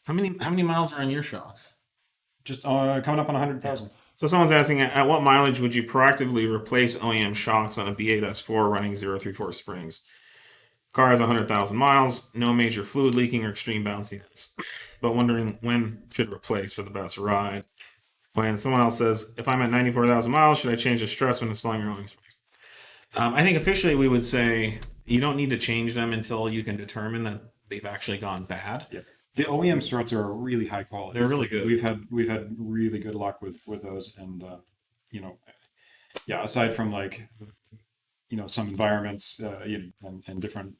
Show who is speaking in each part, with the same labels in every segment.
Speaker 1: How many miles are on your shocks?
Speaker 2: Just coming up on 100,000.
Speaker 1: So someone's asking, at what mileage would you proactively replace OEM shocks on a B8S4 running 034 springs? Car has 100,000 miles, no major fluid leaking or extreme bounciness, but wondering when should replace for the best ride. When someone else says, if I'm at 94,000 miles, should I change the struts when installing your OEM springs? I think officially we would say you don't need to change them until you can determine that they've actually gone bad.
Speaker 2: Yeah. The OEM struts are really high quality.
Speaker 1: They're really good.
Speaker 2: We've had really good luck with those, and you know, yeah. Aside from like some environments and different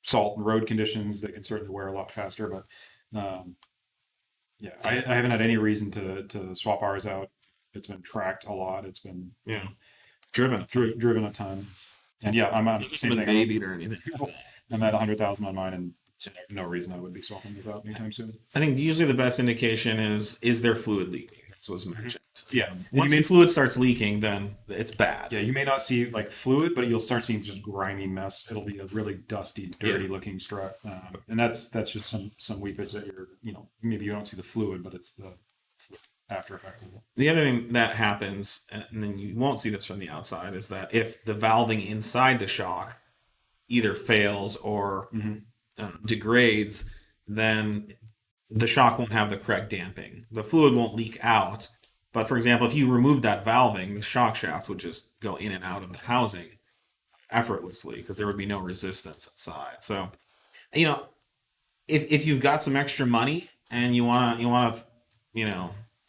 Speaker 2: salt and road conditions, they can certainly wear a lot faster. But yeah, I haven't had any reason to swap ours out. It's been tracked a lot. It's been
Speaker 1: Yeah, driven
Speaker 2: driven a ton, and yeah, I'm on the same thing.
Speaker 1: babied or anything.
Speaker 2: I'm at 100,000 on mine, and no reason I would be swapping these out anytime soon.
Speaker 1: I think usually the best indication is there fluid leaking. That's what's mentioned.
Speaker 2: Yeah.
Speaker 1: Once the fluid starts leaking, then it's bad.
Speaker 2: Yeah, you may not see like fluid, but you'll start seeing just grimy mess. It'll be a really dusty, dirty looking strut, and that's just some weepage that maybe you don't see the fluid, but it's the after effect of it.
Speaker 1: The other thing that happens, and then you won't see this from the outside, is that if the valving inside the shock either fails or degrades, then the shock won't have the correct damping. The fluid won't leak out. But for example, if you remove that valving, the shock shaft would just go in and out of the housing effortlessly because there would be no resistance inside. So, if you've got some extra money and you wanna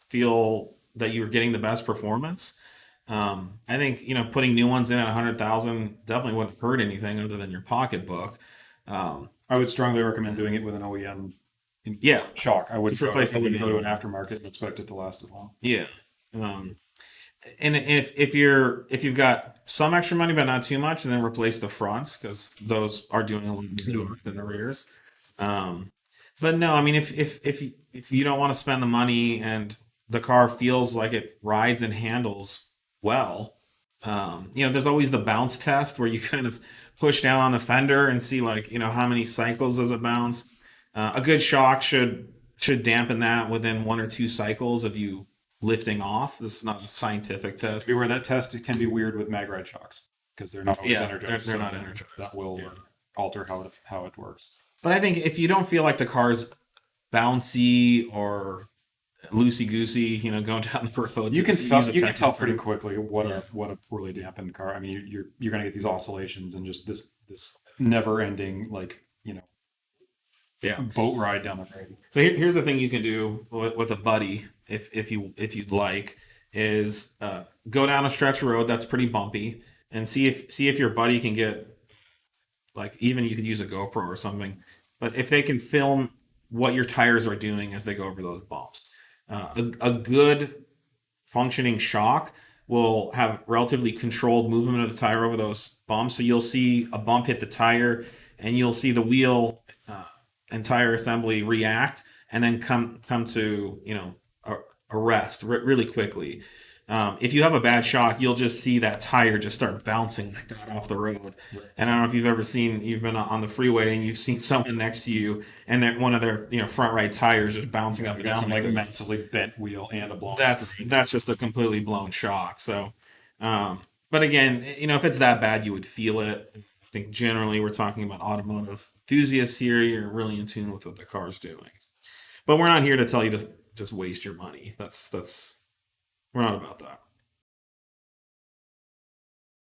Speaker 1: feel that you're getting the best performance, I think putting new ones in at 100,000 definitely wouldn't hurt anything other than your pocketbook.
Speaker 2: I would strongly recommend doing it with an OEM shock. I wouldn't go to an aftermarket and expect it to last as long.
Speaker 1: Yeah. And if you've got some extra money but not too much, then replace the fronts because those are doing a little more work than the rears. But no, I mean if you don't want to spend the money and the car feels like it rides and handles well, there's always the bounce test where you kind of push down on the fender and see how many cycles does it bounce. A good shock should dampen that within 1 or 2 cycles of you lifting off. This is not a scientific test.
Speaker 2: Beware, that test can be weird with mag ride shocks because they're not always energized.
Speaker 1: They're not energized.
Speaker 2: That will alter how it works.
Speaker 1: But I think if you don't feel like the car's bouncy or loosey goosey, going down the road,
Speaker 2: you can tell pretty quickly what a poorly dampened car. I mean, you're going to get these oscillations and just this never ending boat ride down the road.
Speaker 1: So here's the thing you can do with a buddy if you'd like is go down a stretch road that's pretty bumpy and see if your buddy can get even you could use a GoPro or something, but if they can film what your tires are doing as they go over those bumps. A good functioning shock will have relatively controlled movement of the tire over those bumps. So you'll see a bump hit the tire and you'll see the wheel and tire assembly react and then come to a rest really quickly. If you have a bad shock, you'll just see that tire just start bouncing like that off the road. Right. And I don't know if you've been on the freeway and you've seen someone next to you and one of their front right tires just bouncing up and down
Speaker 2: like massively bent wheel and a blown.
Speaker 1: That's just a completely blown shock. So, but again, if it's that bad, you would feel it. I think generally we're talking about automotive enthusiasts here. You're really in tune with what the car's doing. But we're not here to tell you to just waste your money. We're not about that.